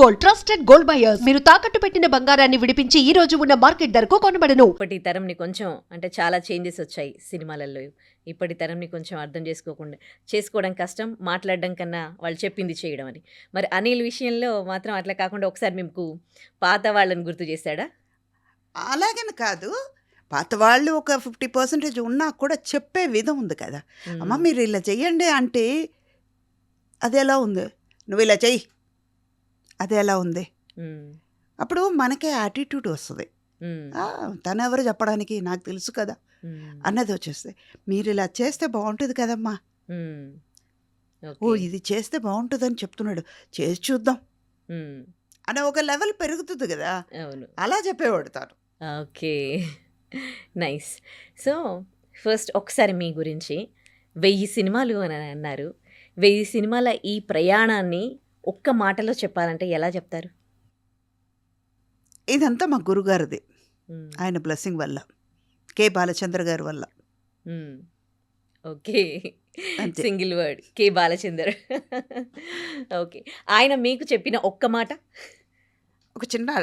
Gold, trusted gold buyers. మీరు తాకట్టు పెట్టిన బంగారాన్ని విడిపించి ఈ రోజు ఉన్న మార్కెట్ ధరకు కొనబడను. ఇప్పటి తరంని కొంచెం అంటే చాలా చేంజెస్ వచ్చాయి సినిమాలలో. ఇప్పటి తరంని కొంచెం అర్థం చేసుకోవడం కష్టం, మాట్లాడడం కన్నా వాళ్ళు చెప్పింది చేయడం అని. మరి అనిల్ విషయంలో మాత్రం అట్లా కాకుండా ఒకసారి మీకు పాత వాళ్ళని గుర్తు చేశాడా? అలాగని కాదు, పాత వాళ్ళు ఒక 50% ఉన్నా కూడా చెప్పే విధం ఉంది కదా. అమ్మ మీరు ఇలా చెయ్యండి అంటే అది ఎలా ఉంది, నువ్వు ఇలా చెయ్యి అది ఎలా ఉంది, అప్పుడు మనకే యాటిట్యూడ్ వస్తుంది. తను ఎవరు చెప్పడానికి, నాకు తెలుసు కదా అన్నది వచ్చేస్తుంది. మీరు ఇలా చేస్తే బాగుంటుంది కదమ్మా, ఓ ఇది చేస్తే బాగుంటుందని చెప్తున్నాడు, చేసి చూద్దాం అనే ఒక లెవెల్ పెరుగుతుంది కదా. అవును, అలా చెప్పేవాడు తాను. Okay, nice. సో ఫస్ట్ ఒకసారి మీ గురించి 1000 సినిమాలు అని అన్నారు. 1000 సినిమాల ఈ ప్రయాణాన్ని ఒక్క మాటలో చెప్పాలంటే ఎలా చెప్తారు? ఇదంతా మా గురుగారిది, ఆయన బ్లెస్సింగ్ వల్ల, కె బాలచంద్ర గారి వల్ల. Okay, single word K Balachander. Okay, ఆయన మీకు చెప్పిన ఒక్క మాట, ఒక చిన్న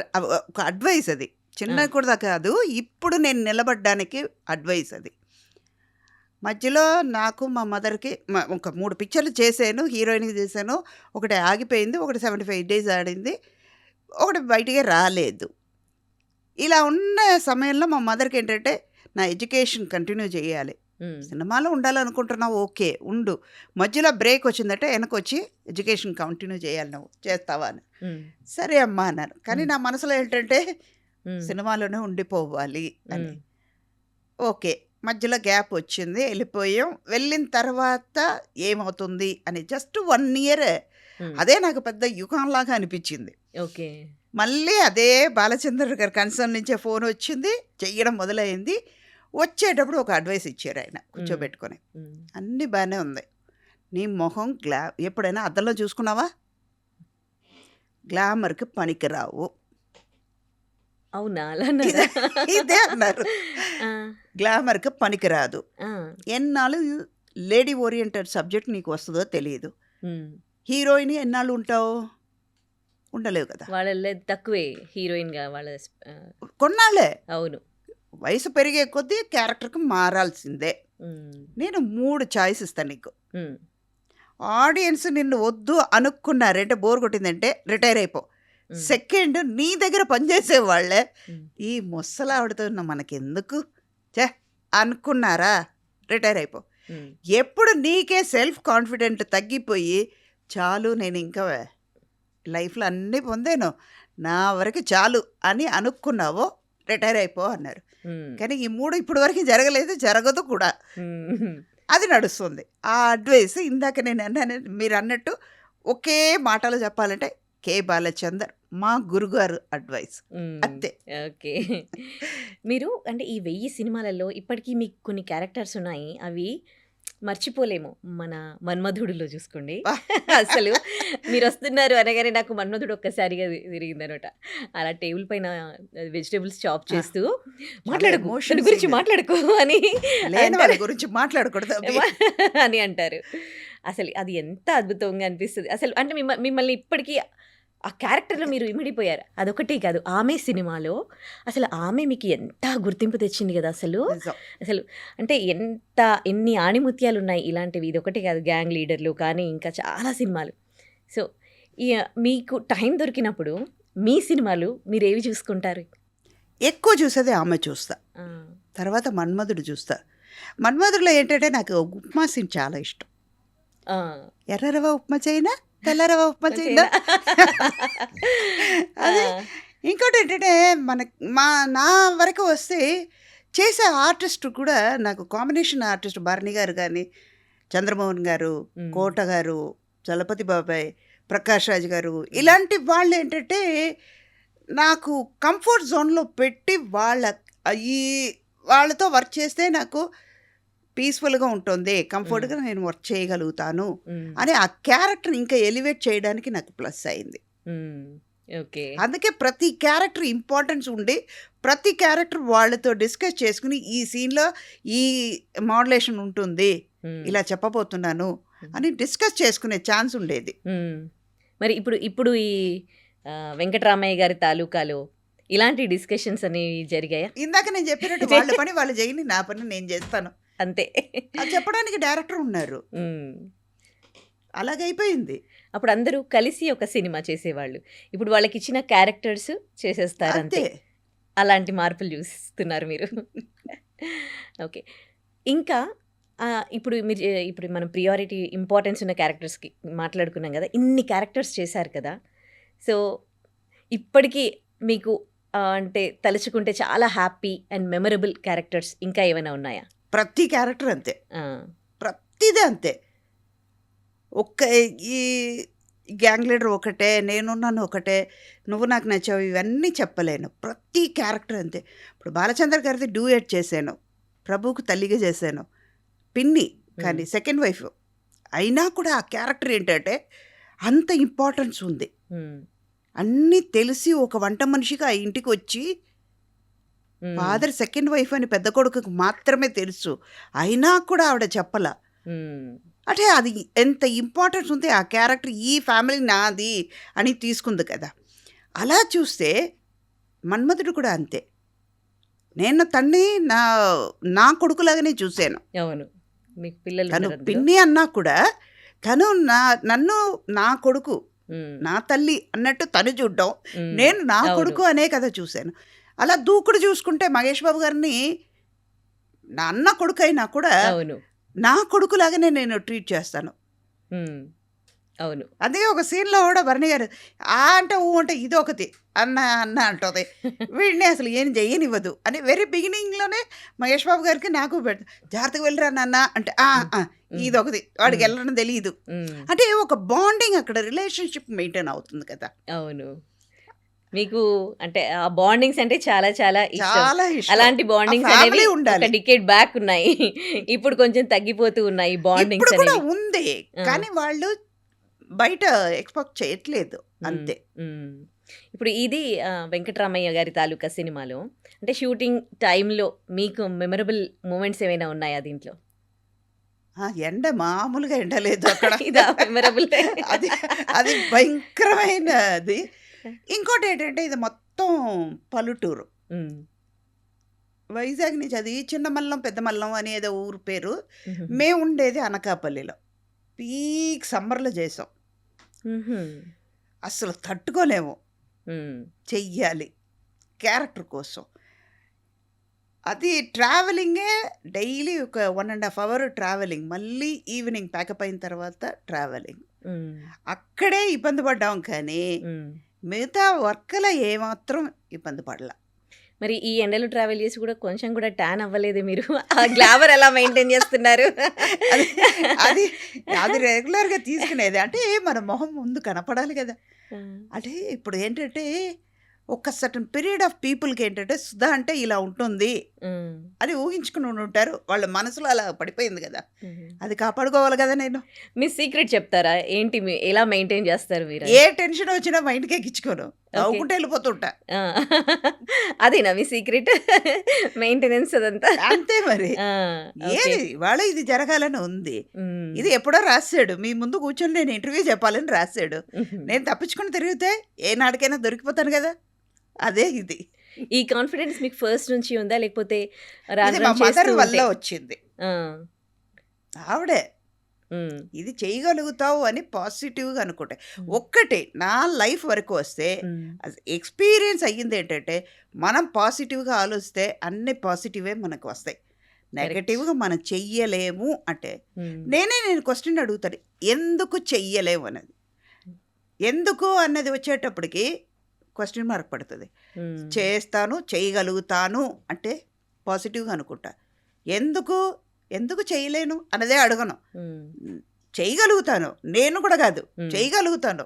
ఒక అడ్వైస్, అది చిన్న కూడా కాదు, ఇప్పుడు నేను నిలబడ్డానికి అడ్వైస్ అది. మధ్యలో నాకు మా మదర్కి ఒక 3 పిక్చర్లు చేశాను, హీరోయిన్కి చేశాను. ఒకటి ఆగిపోయింది, ఒకటి 75 days ఆడింది, ఒకటి బయటికి రాలేదు. ఇలా ఉన్న సమయంలో మా మదర్కి ఏంటంటే నా ఎడ్యుకేషన్ కంటిన్యూ చేయాలి, సినిమాలో ఉండాలనుకుంటున్నావు ఓకే ఉండు, మధ్యలో బ్రేక్ వచ్చిందంటే వెనకొచ్చి ఎడ్యుకేషన్ కంటిన్యూ చేయాలి, నువ్వు చేస్తావా అని. సరే అమ్మా అన్నాను. కానీ నా మనసులో ఏంటంటే సినిమాలోనే ఉండిపోవాలి అని. ఓకే, మధ్యలో గ్యాప్ వచ్చింది, వెళ్ళిపోయాం. వెళ్ళిన తర్వాత ఏమవుతుంది అని జస్ట్ 1 year అదే నాకు పెద్ద యుగంలాగా అనిపించింది. ఓకే, మళ్ళీ అదే బాలచంద్ర గారి కన్సర్న్ నుంచే ఫోన్ వచ్చింది, చెయ్యడం మొదలైంది. వచ్చేటప్పుడు ఒక అడ్వైస్ ఇచ్చారు ఆయన కూర్చోబెట్టుకొని, అన్నీ బాగానే ఉంది, నీ మొహం ఎప్పుడైనా అద్దంలో చూసుకున్నావా, గ్లామర్కి పనికిరావు. అవునా? ఇదే అన్నారు, గ్లామర్కి పనికిరాదు. ఎన్నాళ్ళు లేడీ ఓరియంటెడ్ సబ్జెక్ట్ నీకు వస్తుందో తెలియదు, హీరోయిన్ ఎన్నాళ్ళు ఉంటావు, ఉండలేవు కదా. వాళ్ళ తక్కువే హీరోయిన్గా వాళ్ళ కొన్నాళ్ళే. అవును, వయసు పెరిగే కొద్దీ క్యారెక్టర్కి మారాల్సిందే. నేను 3 చాయిస్ ఇస్తాను నీకు. ఆడియన్స్ నిన్ను వద్దు అనుకున్నారంటే, బోర్ కొట్టిందంటే రిటైర్ అయిపో. సెకండ్, నీ దగ్గర పనిచేసే వాళ్ళే ఈ ముసలావిడతో మనకెందుకు చే అనుకున్నారా, రిటైర్ అయిపో. ఎప్పుడు నీకే సెల్ఫ్ కాన్ఫిడెంట్ తగ్గిపోయి చాలు నేను ఇంకా లైఫ్లో అన్నీ పొందాను, నా వరకు చాలు అని అనుకున్నావో రిటైర్ అయిపో అన్నారు. కానీ ఈ 3 ఇప్పటి వరకు జరగలేదు, జరగదు కూడా, అది నడుస్తుంది. ఆ అడ్వైస్ ఇందాక నేను మీరు అన్నట్టు ఒకే మాటలో చెప్పాలంటే కె బాలచందర్ మా గురుగారు అడ్వైస్ అంతే. ఓకే, మీరు అంటే ఈ 1000 సినిమాలలో ఇప్పటికీ మీకు కొన్ని క్యారెక్టర్స్ ఉన్నాయి, అవి మర్చిపోలేము. మన మన్మధుడిలో చూసుకోండి, అసలు మీరు వస్తున్నారు అనగానే నాకు మన్మధుడు ఒక్కసారిగా తిరిగింది అనమాట. అలా టేబుల్ పైన వెజిటేబుల్స్ చాప్ చేస్తూ మాట్లాడుకో గురించి మాట్లాడుకో అని, గురించి మాట్లాడకూడదు అని అంటారు. అసలు అది ఎంత అద్భుతంగా అనిపిస్తుంది అసలు. అంటే మిమ్మల్ని ఇప్పటికీ ఆ క్యారెక్టర్లో మీరు ఇమిడిపోయారు. అదొకటే కాదు, ఆమె సినిమాలో అసలు ఆమె మీకు ఎంత గుర్తింపు తెచ్చింది కదా అసలు. అసలు అంటే ఎన్ని ఆణిముత్యాలు ఉన్నాయి ఇలాంటివి. ఇదొకటే కాదు, గ్యాంగ్ లీడర్లు కానీ ఇంకా చాలా సినిమాలు. సో మీకు టైం దొరికినప్పుడు మీ సినిమాలు మీరు ఏవి చూసుకుంటారు? ఎక్కువ చూసేది ఆమె చూస్తా, తర్వాత మన్మధుడు చూస్తా. మన్మధుడిలో ఏంటంటే నాకు ఉప్మా సీన్ చాలా ఇష్టం. ఎర్రరవ ఉప్మా చేయనా, తెల్లరవ ఉప్మా చేయనా. అదే ఇంకోటి ఏంటంటే నా వరకు వస్తే చేసే ఆర్టిస్ట్ కూడా నాకు కాంబినేషన్ ఆర్టిస్ట్ భరణి గారు కానీ, చంద్రమోహన్ గారు, కోట గారు, చలపతి బాబాయ్, ప్రకాష్ రాజ్ గారు, ఇలాంటి వాళ్ళు ఏంటంటే నాకు కంఫర్ట్ జోన్లో పెట్టి వాళ్ళతో వర్క్ చేస్తే నాకు పీస్ఫుల్గా ఉంటుంది, కంఫర్ట్గా నేను వర్క్ చేయగలుగుతాను అని ఆ క్యారెక్టర్ ఇంకా ఎలివేట్ చేయడానికి నాకు ప్లస్ అయింది. ఓకే, అందుకే ప్రతి క్యారెక్టర్ ఇంపార్టెన్స్ ఉండి ప్రతి క్యారెక్టర్ వాళ్ళతో డిస్కస్ చేసుకుని ఈ సీన్లో ఈ మాడ్యులేషన్ ఉంటుంది, ఇలా చెప్పబోతున్నాను అని డిస్కస్ చేసుకునే ఛాన్స్ ఉండేది. మరి ఇప్పుడు ఈ వెంకటరామయ్య గారి తాలూకాలో ఇలాంటి డిస్కషన్స్ అనేవి జరిగాయా? ఇందాక నేను చెప్పినట్టు వాళ్ళ పని వాళ్ళు చేయని, నా పని నేను చేస్తాను అంతే. అది చెప్పడానికి డైరెక్టర్ ఉన్నారు. ఉమ్. అలాగైపోయింది అప్పుడు అందరూ కలిసి ఒక సినిమా చేసేవాళ్ళు. ఇప్పుడు వాళ్ళకి ఇచ్చిన క్యారెక్టర్స్ చేసేస్తారు అంతే. అంతే. అలాంటి మార్పులు చూస్తున్నారు మీరు. ఓకే. ఇంకా ఇప్పుడు మనం ప్రియారిటీ ఇంపార్టెన్స్ ఉన్న క్యారెక్టర్స్కి మాట్లాడుకున్నాం కదా, ఇన్ని క్యారెక్టర్స్ చేశారు కదా. సో ఇప్పటికీ మీకు అంటే తలుచుకుంటే చాలా హ్యాపీ అండ్ మెమరబుల్ క్యారెక్టర్స్ ఇంకా ఏమైనా ఉన్నాయా? ప్రతి క్యారెక్టర్ అంతే, ఆ, ప్రతిదే అంతే. ఒక్క ఈ గ్యాంగ్ లీడర్ ఒకటే, నేనున్నాను ఒకటే, నువ్వు నాకు నచ్చావు, ఇవన్నీ చెప్పలేను. ప్రతి క్యారెక్టర్ అంతే. ఇప్పుడు బాలచంద్ర గారిది డూయట్ చేశాను, ప్రభువుకు తల్లిగా చేశాను, పిన్ని కానీ సెకండ్ వైఫ్. అయినా కూడా ఆ క్యారెక్టర్ ఏంటంటే అంత ఇంపార్టెన్స్ ఉంది. ఉమ్, అన్నీ తెలిసి ఒక వంట మనిషిగా ఆ ఇంటికి వచ్చి ఉమ్, ఫాదర్ సెకండ్ వైఫ్ అని పెద్ద కొడుకుకు మాత్రమే తెలుసు, అయినా కూడా ఆవిడ చెప్పల. ఉమ్, అంటే అది ఎంత ఇంపార్టెన్స్ ఉంది ఆ క్యారెక్టర్, ఈ ఫ్యామిలీ నాది అని తీసుకుంది కదా. అలా చూస్తే మన్మధుడు కూడా అంతే. నేను తన్ని నా కొడుకులాగానే చూశాను. అవును. మీకు పిల్లలు తను ఉన్నారు అందులో? పిన్ని అన్నా కూడా తను నన్ను నా కొడుకు, ఉమ్, నా తల్లి అన్నట్టు తను చూడ్డం, ఉమ్, నేను నా అవును. కొడుకు అనే కదా చూశాను. అలా దూకుడు చూసుకుంటే మహేష్ బాబు గారిని నా అన్న కొడుకు అయినా కూడా అవును. నా కొడుకులాగానే నేను ట్రీట్ చేస్తాను. ఉమ్, అవును. అదే ఒక సీన్లో కూడా భరణి గారు ఆ అంటే ఊ అంటే ఇది ఒకటి అన్న అన్న అంటుంది, వీడిని అసలు ఏం చెయ్యనివ్వదు అని వెరీ బిగినింగ్లోనే మహేష్ బాబు గారికి నాకు జాగ్రత్తగా వెళ్ళరా నాన్న అంటే ఇది ఒకటి, వాడికి వెళ్ళడం తెలియదు. ఉమ్, అంటే ఒక బాండింగ్ అక్కడ రిలేషన్షిప్ మెయింటైన్ అవుతుంది కదా. అవును. మీకు అంటే ఆ బాండింగ్స్ అంటే చాలా చాలా ఇష్టం. చాలా ఇష్టం. అలాంటి బాండింగ్స్ ఆ అనేవి family ఉండాలి. ఒక డికేడ్ బ్యాక్ ఉన్నాయి. ఇప్పుడు కొంచెం తగ్గిపోతూ ఉన్నాయి బాండింగ్స్ ఇప్పుడు కూడా అనేవి. ఉంది, ఆ. కానీ వాళ్ళు బయట ఎక్స్పెక్ట్ చేయట్లేదు అంతే. ఉమ్. ఇప్పుడు ఇది వెంకటరామయ్య గారి తాలూకా సినిమాలో అంటే షూటింగ్ టైంలో మీకు మెమరబుల్ మూమెంట్స్ ఏమైనా ఉన్నాయా దీంట్లో? ఎండ మామూలుగా ఎండలేదు అక్కడ. ఇదా మెమరబుల్? అది అది భయంకరమైనది. ఇంకోటి ఏంటంటే ఇది మొత్తం పల్లెటూరు. వైజాగ్ నుంచి అది చిన్నమల్లం పెద్దమల్లం అని ఏదో ఊరు పేరు. మేము ఉండేది అనకాపల్లిలో. పీక్ సమ్మర్లో చేసాం. అసలు తట్టుకోలేము, చెయ్యాలి క్యారెక్టర్ కోసం. అది ట్రావెలింగే డైలీ ఒక 1.5 hour ట్రావెలింగ్, మళ్ళీ ఈవినింగ్ ప్యాకప్ అయిన తర్వాత ట్రావెలింగ్. అక్కడే ఇబ్బంది పడ్డాం, కానీ మిగతా వర్క్లో ఏమాత్రం ఇబ్బంది పడలా. మరి ఈ ఎండలో ట్రావెల్ చేసి కూడా కొంచెం కూడా ట్యాన్ అవ్వలేదు మీరు? ఆ గ్లామర్ ఎలా మెయింటైన్ చేస్తున్నారు? అది అది అది రెగ్యులర్గా తీసుకునేది. అంటే మన మొహం ముందు కనపడాలి కదా. అంటే ఇప్పుడు ఏంటంటే ఒక సర్టన్ పీరియడ్ ఆఫ్ పీపుల్కి ఏంటంటే సుధా అంటే ఇలా ఉంటుంది అని ఊహించుకుని ఉంటారు, వాళ్ళ మనసులో అలా పడిపోయింది కదా, అది కాపాడుకోవాలి కదా. నేను మీ సీక్రెట్ చెప్తారా ఏంటి? ఎలా మెయింటైన్ చేస్తారు మీరు? ఏ టెన్షన్ వచ్చినా మైండ్కి ఎక్కించుకోను, నవ్వుకుంటే వెళ్ళిపోతుంటా. అదేనా మీ సీక్రెట్ మెయింటెనెన్స్ అదంతా? అంతే మరి. ఏది ఇవాళ ఇది జరగాలని ఉంది, ఇది ఎప్పుడో రాశాడు, మీ ముందు కూర్చొని నేను ఇంటర్వ్యూ చెప్పాలని రాశాడు, నేను తప్పించుకుని తిరిగితే ఏనాడికైనా దొరికిపోతాను కదా. అదే ఇది. ఈ కాన్ఫిడెన్స్ మీకు ఫస్ట్ నుంచి ఉందా, లేకపోతే ఇది మా మదర్ వల్ల వచ్చింది. ఆవిడే ఇది చేయగలుగుతావు అని పాజిటివ్గా అనుకుంటే. ఒక్కటే నా లైఫ్ వరకు వస్తే ఎక్స్పీరియన్స్ అయ్యింది ఏంటంటే, మనం పాజిటివ్గా ఆలోచిస్తే అన్ని పాజిటివే మనకు వస్తాయి. నెగటివ్గా మనం చెయ్యలేము అంటే నేను క్వశ్చన్ అడుగుతాను, ఎందుకు చెయ్యలేము అన్నది. ఎందుకు అన్నది వచ్చేటప్పటికి క్వశ్చన్ మార్క్ పడుతుంది. చేస్తాను, చేయగలుగుతాను అంటే పాజిటివ్గా అనుకుంటా. ఎందుకు చేయలేను అన్నదే అడగను. చేయగలుగుతాను, నేను కూడా కాదు, చేయగలుగుతాను.